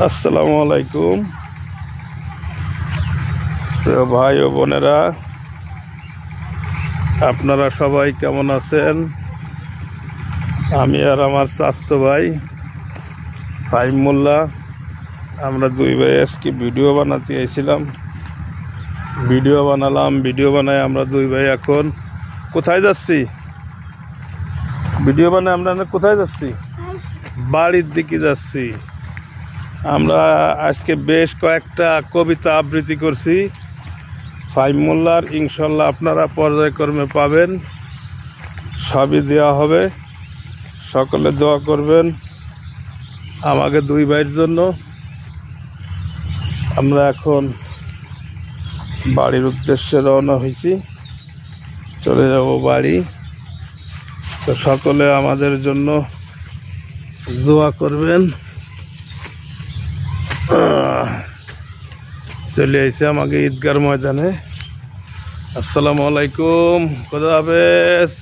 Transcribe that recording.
আসসালামু আলাইকুম প্রিয় ভাই ও বোনেরা, আপনারা সবাই কেমন আছেন? আমি আর আমার চাচতো ভাই ফাহিম মোল্লা, আমরা দুই ভাই আজকে ভিডিও বানাতে এসেছিলাম। ভিডিও বানালাম, ভিডিও বানাই আমরা দুই ভাই এখন কোথায় যাচ্ছি? ভিডিও বানাই আমরা কোথায় যাচ্ছি? বাড়ির দিকে যাচ্ছি। আমরা আজকে বেশ কয়েকটা কবিতা আবৃত্তি করছি ফাহিম মোল্লার, ইনশাল্লাহ আপনারা পর্যায়ক্রমে পাবেন, সবই দেওয়া হবে। সকলে দোয়া করবেন আমাকে দুই ভাইয়ের জন্য। আমরা এখন বাড়ির উদ্দেশ্যে রওনা হয়েছি, চলে যাব বাড়ি। তো সকলে আমাদের জন্য দোয়া করবেন। চলে আইছে আমাকে ঈদগার ময়দানে। আসসালামু আলাইকুম, খোদা হাফেজ।